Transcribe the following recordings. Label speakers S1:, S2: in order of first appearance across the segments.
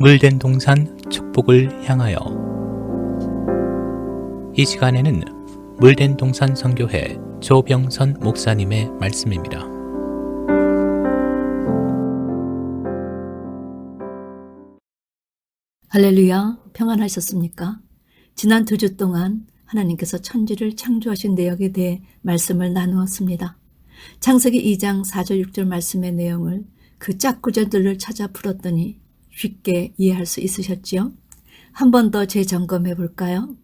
S1: 물된 동산 축복을 향하여. 이 시간에는 물된 동산 선교회 조병선 목사님의 말씀입니다.
S2: 할렐루야, 평안하셨습니까? 지난 2주 동안 하나님께서 천지를 창조하신 내역에 대해 말씀을 나누었습니다. 창세기 2장 4절 6절 말씀의 내용을 그 짝구절들을 찾아 풀었더니 쉽게 이해할 수 있으셨지요? 한 번 더 재점검해 볼까요?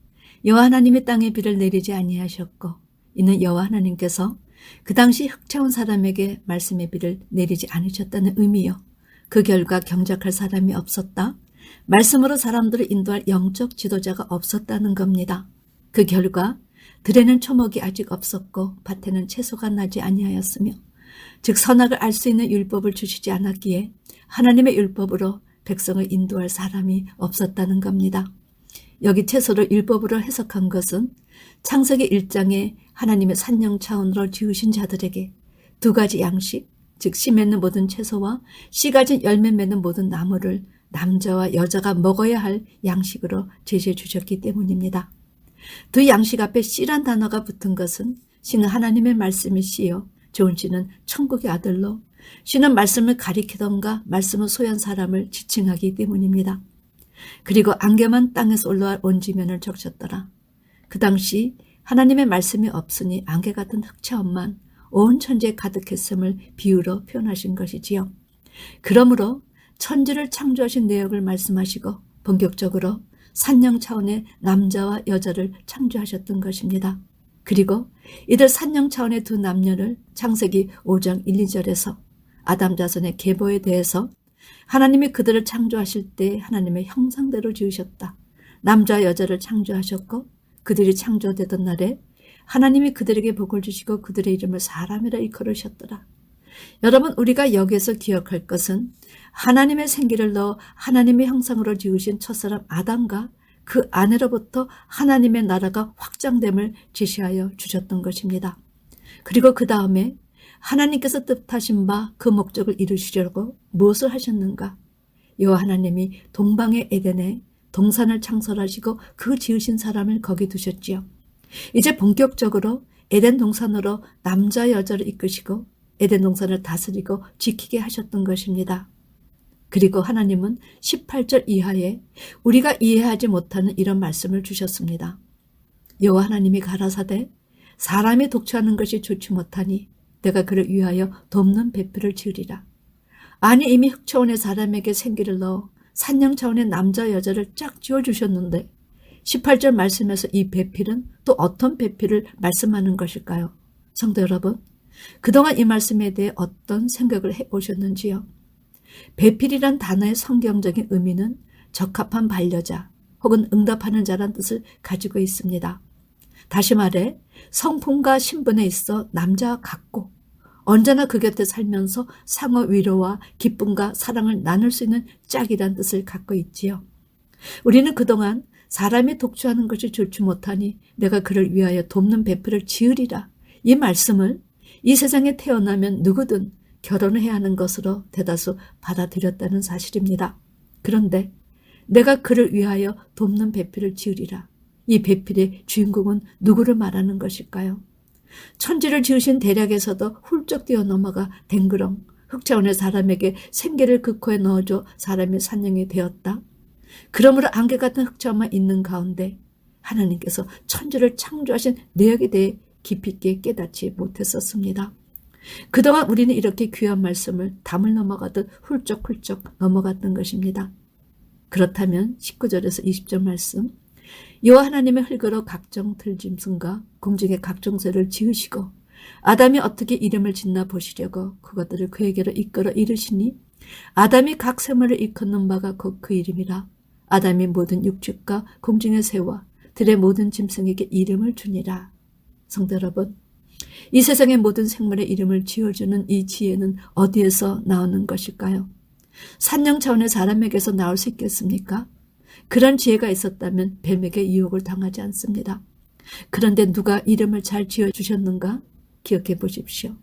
S2: 여호와 하나님이 땅에 비를 내리지 아니하셨고 이는 여호와 하나님께서 그 당시 흑차온 사람에게 말씀의 비를 내리지 않으셨다는 의미요. 그 결과 경작할 사람이 없었다. 말씀으로 사람들을 인도할 영적 지도자가 없었다는 겁니다. 그 결과 들에는 초목이 아직 없었고 밭에는 채소가 나지 아니하였으며 즉 선악을 알 수 있는 율법을 주시지 않았기에 하나님의 율법으로 백성을 인도할 사람이 없었다는 겁니다. 여기 채소를 율법으로 해석한 것은 창세기 1장에 하나님의 산령 차원으로 지으신 자들에게 두 가지 양식, 즉 씨 맺는 모든 채소와 씨 가진 열매 맺는 모든 나무를 남자와 여자가 먹어야 할 양식으로 제시해 주셨기 때문입니다. 두 양식 앞에 씨란 단어가 붙은 것은 씨는 하나님의 말씀이 씨요, 좋은 씨는 천국의 아들로 씨는 말씀을 가리키던가 말씀을 소유한 사람을 지칭하기 때문입니다. 그리고 안개만 땅에서 올라와 온 지면을 적셨더라. 그 당시 하나님의 말씀이 없으니 안개 같은 흑차원만 온 천지에 가득했음을 비유로 표현하신 것이지요. 그러므로 천지를 창조하신 내역을 말씀하시고 본격적으로 산령 차원의 남자와 여자를 창조하셨던 것입니다. 그리고 이들 산령 차원의 두 남녀를 창세기 5장 1, 2절에서 아담 자손의 계보에 대해서 하나님이 그들을 창조하실 때 하나님의 형상대로 지으셨다. 남자와 여자를 창조하셨고 그들이 창조되던 날에 하나님이 그들에게 복을 주시고 그들의 이름을 사람이라 일컬으셨더라. 여러분, 우리가 여기에서 기억할 것은 하나님의 생기를 넣어 하나님의 형상으로 지으신 첫사람 아담과 그 아내로부터 하나님의 나라가 확장됨을 제시하여 주셨던 것입니다. 그리고 그 다음에 하나님께서 뜻하신 바 그 목적을 이루시려고 무엇을 하셨는가? 여호와 하나님이 동방의 에덴에 동산을 창설하시고 그 지으신 사람을 거기 두셨지요. 이제 본격적으로 에덴 동산으로 남자 여자를 이끄시고 에덴 동산을 다스리고 지키게 하셨던 것입니다. 그리고 하나님은 18절 이하에 우리가 이해하지 못하는 이런 말씀을 주셨습니다. 여호와 하나님이 가라사대 사람이 독처하는 것이 좋지 못하니 내가 그를 위하여 돕는 배필을 지으리라. 아니, 이미 흑차원의 사람에게 생기를 넣어 산령 차원의 남자 여자를 쫙 지어주셨는데 18절 말씀에서 이 배필은 또 어떤 배필을 말씀하는 것일까요? 성도 여러분, 그동안 이 말씀에 대해 어떤 생각을 해보셨는지요? 배필이란 단어의 성경적인 의미는 적합한 반려자 혹은 응답하는 자란 뜻을 가지고 있습니다. 다시 말해 성품과 신분에 있어 남자와 같고 언제나 그 곁에 살면서 상호 위로와 기쁨과 사랑을 나눌 수 있는 짝이란 뜻을 갖고 있지요. 우리는 그동안 사람이 독주하는 것이 좋지 못하니 내가 그를 위하여 돕는 배필을 지으리라. 이 말씀을 이 세상에 태어나면 누구든 결혼을 해야 하는 것으로 대다수 받아들였다는 사실입니다. 그런데 내가 그를 위하여 돕는 배필을 지으리라. 이 배필의 주인공은 누구를 말하는 것일까요? 천지를 지으신 대략에서도 훌쩍 뛰어넘어가 댕그렁 흑차원의 사람에게 생기를 그 코에 넣어줘 사람이 산령이 되었다. 그러므로 안개 같은 흑차원만 있는 가운데 하나님께서 천지를 창조하신 내역에 대해 깊이 있게 깨닫지 못했었습니다. 그동안 우리는 이렇게 귀한 말씀을 담을 넘어가듯 훌쩍훌쩍 넘어갔던 것입니다. 그렇다면 19절에서 20절 말씀, 여호와 하나님의 흙으로 각종 들짐승과 공중의 각종 새를 지으시고 아담이 어떻게 이름을 짓나 보시려고 그것들을 그에게로 이끌어 이르시니 아담이 각 생물을 일컫는 바가 곧 그 이름이라. 아담이 모든 육축과 공중의 새와 들의 모든 짐승에게 이름을 주니라. 성도 여러분, 이 세상의 모든 생물의 이름을 지어주는 이 지혜는 어디에서 나오는 것일까요? 산령 차원의 사람에게서 나올 수 있겠습니까? 그런 지혜가 있었다면 뱀에게 유혹을 당하지 않습니다. 그런데 누가 이름을 잘 지어주셨는가? 기억해 보십시오.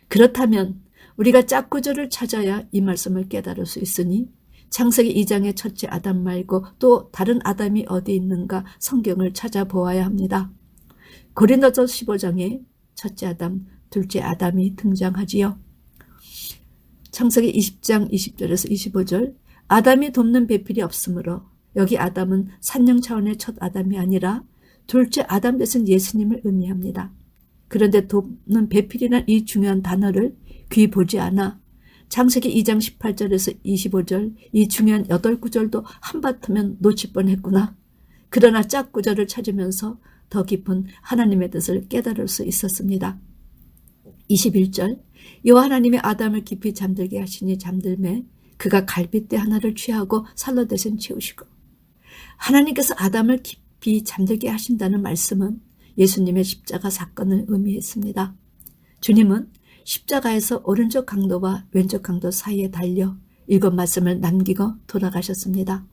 S2: 그렇다면 우리가 짝구절을 찾아야 이 말씀을 깨달을 수 있으니 창세기 2장의 첫째 아담 말고 또 다른 아담이 어디 있는가 성경을 찾아보아야 합니다. 고린도서 15장에 첫째 아담, 둘째 아담이 등장하지요. 창세기 20장 20절에서 25절 아담이 돕는 배필이 없으므로 여기 아담은 산령 차원의 첫 아담이 아니라 둘째 아담 대신 예수님을 의미합니다. 그런데 돕는 배필이란 이 중요한 단어를 귀 보지 않아 창세기 2장 18절에서 25절 이 중요한 8구절도 한바탕면 놓칠 뻔했구나. 그러나 짝 구절을 찾으면서 더 깊은 하나님의 뜻을 깨달을 수 있었습니다. 21절 여호와 하나님이 아담을 깊이 잠들게 하시니 잠들매 그가 갈빗대 하나를 취하고 살로 대신 치우시고 하나님께서 아담을 깊이 잠들게 하신다는 말씀은 예수님의 십자가 사건을 의미했습니다. 주님은 십자가에서 오른쪽 강도와 왼쪽 강도 사이에 달려 이것 말씀을 남기고 돌아가셨습니다.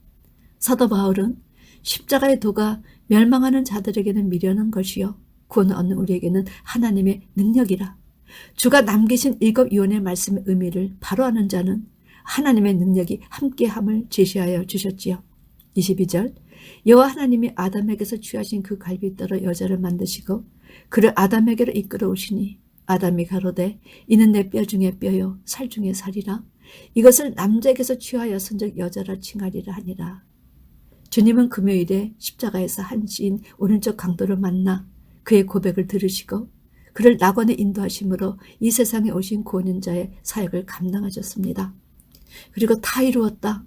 S2: 사도 바울은 십자가의 도가 멸망하는 자들에게는 미련한 것이요 구원 얻는 우리에게는 하나님의 능력이라. 주가 남기신 일곱 유언의 말씀의 의미를 바로 아는 자는 하나님의 능력이 함께함을 제시하여 주셨지요. 22절 여호와 하나님이 아담에게서 취하신 그 갈빗대로 여자를 만드시고 그를 아담에게로 이끌어 오시니 아담이 가로되 이는 내 뼈 중에 뼈요 살 중에 살이라. 이것을 남자에게서 취하였은즉 여자라 칭하리라 하니라. 주님은 금요일에 십자가에서 한 시인 오른쪽 강도를 만나 그의 고백을 들으시고 그를 낙원에 인도하심으로 이 세상에 오신 구원자의 사역을 감당하셨습니다. 그리고 다 이루었다.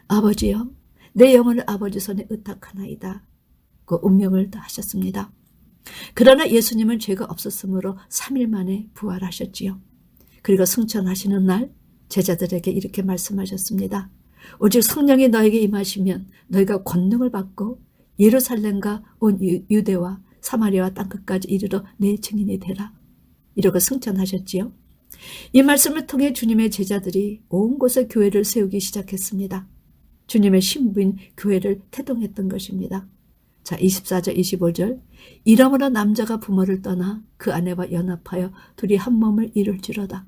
S2: 아버지여 내 영혼을 아버지 손에 의탁하나이다. 그 운명을 다하셨습니다. 그러나 예수님은 죄가 없었으므로 3일 만에 부활하셨지요. 그리고 승천하시는 날 제자들에게 이렇게 말씀하셨습니다. 오직 성령이 너에게 임하시면 너희가 권능을 받고 예루살렘과 온 유대와 사마리아와 땅끝까지 이르러 내 증인이 되라. 이러고 승천하셨지요. 이 말씀을 통해 주님의 제자들이 온 곳에 교회를 세우기 시작했습니다. 주님의 신부인 교회를 태동했던 것입니다. 자, 24절 25절 이러므로 남자가 부모를 떠나 그 아내와 연합하여 둘이 한 몸을 이룰지로다.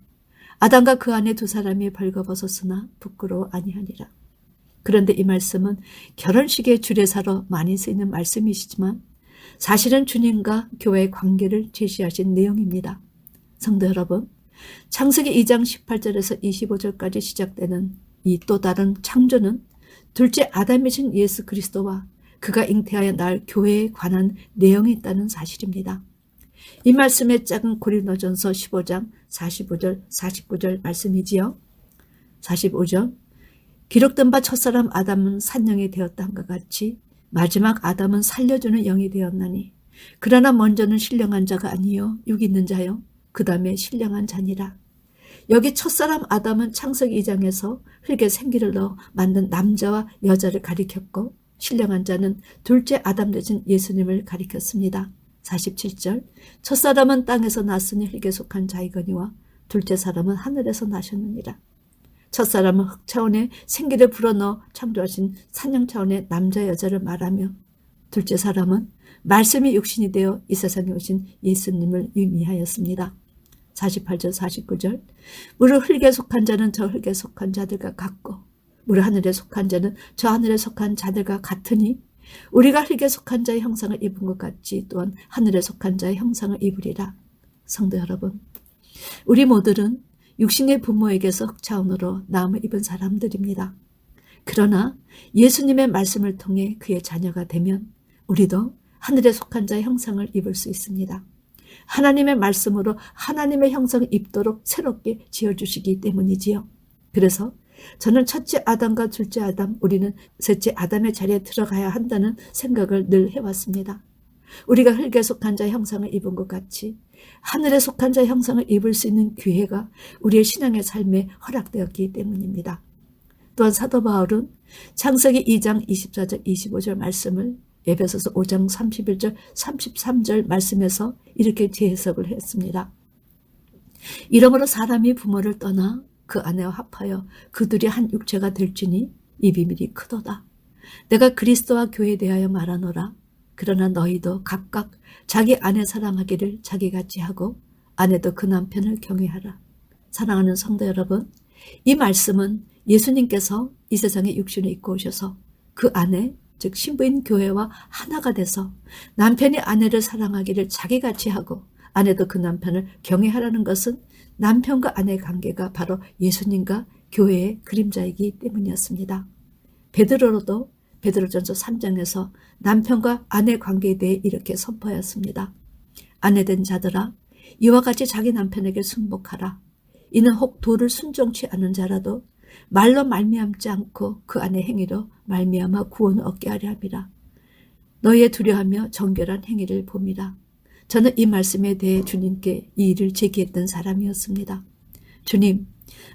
S2: 아담과 그 아내 두 사람이 벌거벗었으나 부끄러워 아니하니라. 그런데 이 말씀은 결혼식의 주례사로 많이 쓰이는 말씀이시지만 사실은 주님과 교회의 관계를 제시하신 내용입니다. 성도 여러분, 창세기 2장 18절에서 25절까지 시작되는 이 또 다른 창조는 둘째 아담이신 예수 그리스도와 그가 잉태하여 낳을 교회에 관한 내용이 있다는 사실입니다. 이 말씀의 짝은 고린도전서 15장 45절 49절 말씀이지요. 45절 기록된 바 첫사람 아담은 산영이 되었다 한것 같이 마지막 아담은 살려주는 영이 되었나니 그러나 먼저는 신령한 자가 아니요 육 있는 자요 그 다음에 신령한 자니라. 여기 첫사람 아담은 창세기 2장에서 흙에 생기를 넣어 만든 남자와 여자를 가리켰고 신령한 자는 둘째 아담 되신 예수님을 가리켰습니다. 47절 첫사람은 땅에서 났으니 흙에 속한 자이거니와 둘째 사람은 하늘에서 나셨느니라. 첫사람은 흙 차원의 생기를 불어넣어 창조하신 산영 차원의 남자 여자를 말하며 둘째 사람은 말씀이 육신이 되어 이 세상에 오신 예수님을 의미하였습니다. 48절 49절 무릇 흙에 속한 자는 저 흙에 속한 자들과 같고 무릇 하늘에 속한 자는 저 하늘에 속한 자들과 같으니 우리가 흙에 속한 자의 형상을 입은 것 같이 또한 하늘에 속한 자의 형상을 입으리라. 성도 여러분, 우리 모두는 육신의 부모에게서 흙 차원으로 나음을 입은 사람들입니다. 그러나 예수님의 말씀을 통해 그의 자녀가 되면 우리도 하늘에 속한 자의 형상을 입을 수 있습니다. 하나님의 말씀으로 하나님의 형상을 입도록 새롭게 지어주시기 때문이지요. 그래서 저는 첫째 아담과 둘째 아담, 우리는 셋째 아담의 자리에 들어가야 한다는 생각을 늘 해왔습니다. 우리가 흙에 속한 자의 형상을 입은 것 같이 하늘에 속한 자의 형상을 입을 수 있는 기회가 우리의 신앙의 삶에 허락되었기 때문입니다. 또한 사도 바울은 창세기 2장 24절 25절 말씀을 에베소서 5장 31절 33절 말씀에서 이렇게 재해석을 했습니다. 이러므로 사람이 부모를 떠나 그 아내와 합하여 그들이 한 육체가 될지니 이 비밀이 크도다. 내가 그리스도와 교회에 대하여 말하노라. 그러나 너희도 각각 자기 아내 사랑하기를 자기같이 하고 아내도 그 남편을 경외하라. 사랑하는 성도 여러분, 이 말씀은 예수님께서 이 세상에 육신을 입고 오셔서 그 아내, 즉 신부인 교회와 하나가 돼서 남편이 아내를 사랑하기를 자기같이 하고 아내도 그 남편을 경외하라는 것은 남편과 아내의 관계가 바로 예수님과 교회의 그림자이기 때문이었습니다. 베드로로도 베드로전서 3장에서 남편과 아내 관계에 대해 이렇게 선포하였습니다. 아내된 자들아, 이와 같이 자기 남편에게 순복하라. 이는 혹 도를 순종치 않은 자라도 말로 말미암지 않고 그 안의 행위로 말미암아 구원을 얻게 하려 함이라. 너희의 두려하며 정결한 행위를 봄이라. 저는 이 말씀에 대해 주님께 이 일을 제기했던 사람이었습니다. 주님,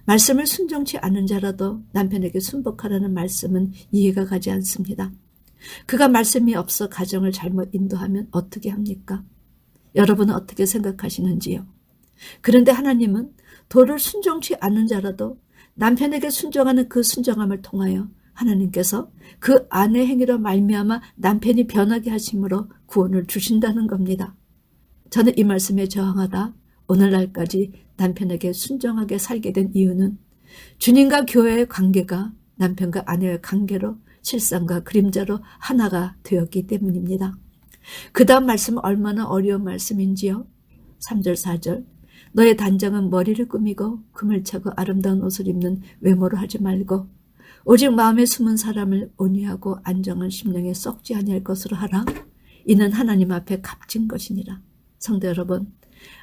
S2: 말씀을 순종치 않은 자라도 남편에게 순복하라는 말씀은 이해가 가지 않습니다. 그가 말씀이 없어 가정을 잘못 인도하면 어떻게 합니까? 여러분은 어떻게 생각하시는지요? 그런데 하나님은 도를 순종치 않은 자라도 남편에게 순종하는 그 순종함을 통하여 하나님께서 그 아내 행위로 말미암아 남편이 변하게 하심으로 구원을 주신다는 겁니다. 저는 이 말씀에 저항하다 오늘날까지 남편에게 순종하게 살게 된 이유는 주님과 교회의 관계가 남편과 아내의 관계로 실상과 그림자로 하나가 되었기 때문입니다. 그 다음 말씀은 얼마나 어려운 말씀인지요. 3절 4절 너의 단장은 머리를 꾸미고 금을 차고 아름다운 옷을 입는 외모로 하지 말고 오직 마음에 숨은 사람을 온유하고 안정한 심령에 썩지 아니할 것으로 하라. 이는 하나님 앞에 값진 것이니라. 성도 여러분,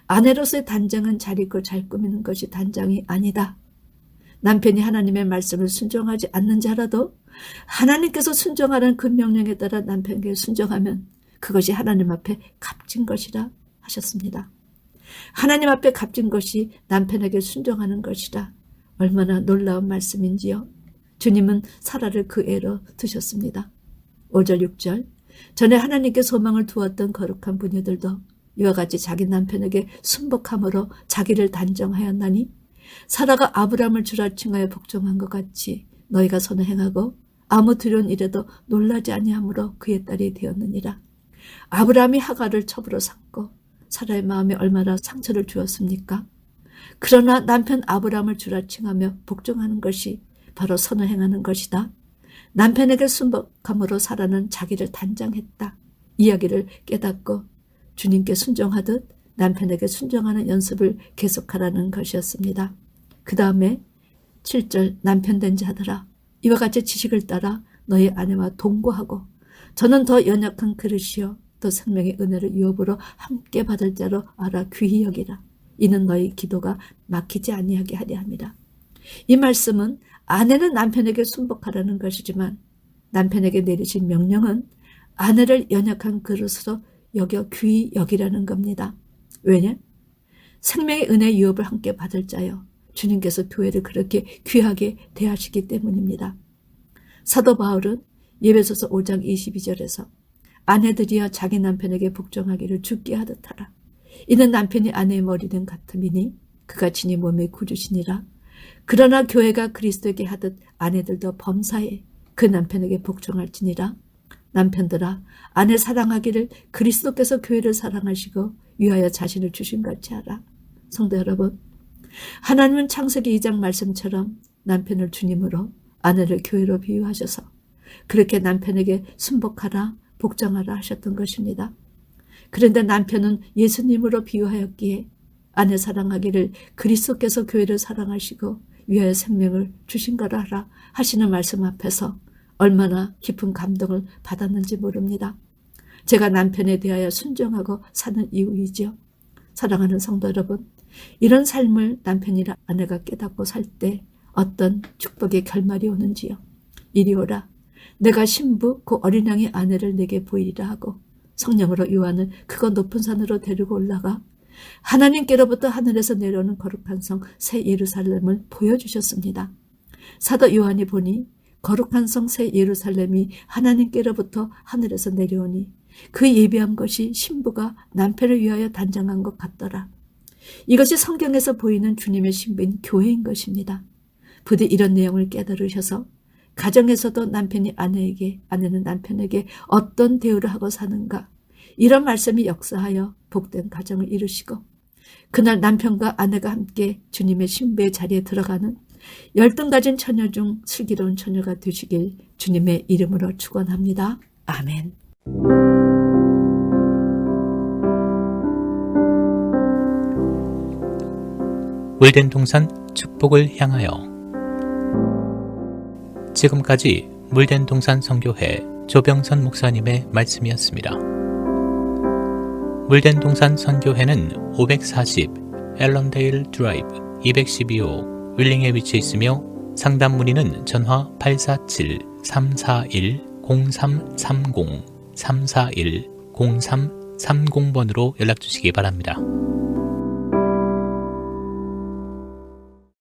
S2: 아내로서의 단장은 잘 입고 잘 꾸미는 것이 단장이 아니다. 남편이 하나님의 말씀을 순종하지 않는 자라도 하나님께서 순종하라는 그 명령에 따라 남편에게 순종하면 그것이 하나님 앞에 값진 것이라 하셨습니다. 하나님 앞에 값진 것이 남편에게 순종하는 것이라. 얼마나 놀라운 말씀인지요. 주님은 사라를 그 애로 두셨습니다. 5절 6절 전에 하나님께 소망을 두었던 거룩한 부녀들도 이와 같이 자기 남편에게 순복함으로 자기를 단정하였나니 사라가 아브라함을 주라칭하여 복종한 것 같이 너희가 선을 행하고 아무 두려운 일에도 놀라지 아니하므로 그의 딸이 되었느니라. 아브라함이 하갈을 첩으로 삼고 사라의 마음에 얼마나 상처를 주었습니까? 그러나 남편 아브라함을 주라칭하며 복종하는 것이 바로 선을 행하는 것이다. 남편에게 순복함으로 사라는 자기를 단장했다. 이야기를 깨닫고 주님께 순종하듯 남편에게 순종하는 연습을 계속하라는 것이었습니다. 그 다음에 7절 남편 된 자들아 이와 같이 지식을 따라 너희 아내와 동거하고 저는 더 연약한 그릇이요 또 생명의 은혜를 유업으로 함께 받을 자로 알아 귀히 여기라. 이는 너희 기도가 막히지 아니하게 하려 함이라. 이 말씀은 아내는 남편에게 순복하라는 것이지만 남편에게 내리신 명령은 아내를 연약한 그릇으로 여겨 귀히 여기라는 겁니다. 왜냐? 생명의 은혜 유업을 함께 받을 자요. 주님께서 교회를 그렇게 귀하게 대하시기 때문입니다. 사도 바울은 예배소서 5장 22절에서 아내들이여 자기 남편에게 복종하기를 죽게 하듯 하라. 이는 남편이 아내의 머리는 같음이니 그가 친히 몸의 구주시니라. 그러나 교회가 그리스도에게 하듯 아내들도 범사에 그 남편에게 복종할지니라. 남편들아 아내 사랑하기를 그리스도께서 교회를 사랑하시고 위하여 자신을 주신 같이 하라. 성도 여러분, 하나님은 창세기 2장 말씀처럼 남편을 주님으로 아내를 교회로 비유하셔서 그렇게 남편에게 순복하라 복종하라 하셨던 것입니다. 그런데 남편은 예수님으로 비유하였기에 아내 사랑하기를 그리스도께서 교회를 사랑하시고 위하여 생명을 주신 거라 하라 하시는 말씀 앞에서 얼마나 깊은 감동을 받았는지 모릅니다. 제가 남편에 대하여 순종하고 사는 이유이죠. 사랑하는 성도 여러분, 이런 삶을 남편이나 아내가 깨닫고 살 때 어떤 축복의 결말이 오는지요. 이리 오라. 내가 신부 그 어린 양의 아내를 내게 보이리라 하고 성령으로 요한을 그거 높은 산으로 데리고 올라가 하나님께로부터 하늘에서 내려오는 거룩한 성 새 예루살렘을 보여주셨습니다. 사도 요한이 보니 거룩한 성 새 예루살렘이 하나님께로부터 하늘에서 내려오니 그 예비한 것이 신부가 남편을 위하여 단장한 것 같더라. 이것이 성경에서 보이는 주님의 신부인 교회인 것입니다. 부디 이런 내용을 깨달으셔서 가정에서도 남편이 아내에게, 아내는 남편에게 어떤 대우를 하고 사는가, 이런 말씀이 역사하여 복된 가정을 이루시고 그날 남편과 아내가 함께 주님의 신부의 자리에 들어가는 열등 가진 처녀 중 슬기로운 처녀가 되시길 주님의 이름으로 축원합니다. 아멘.
S1: 물된 동산 축복을 향하여. 지금까지 물된 동산 선교회 조병선 목사님의 말씀이었습니다. 물된 동산 선교회는 540 앨런데일 드라이브 212호 윌링에 위치해 있으며 상담 문의는 전화 847-341-0330 341-0330번으로 연락 주시기 바랍니다.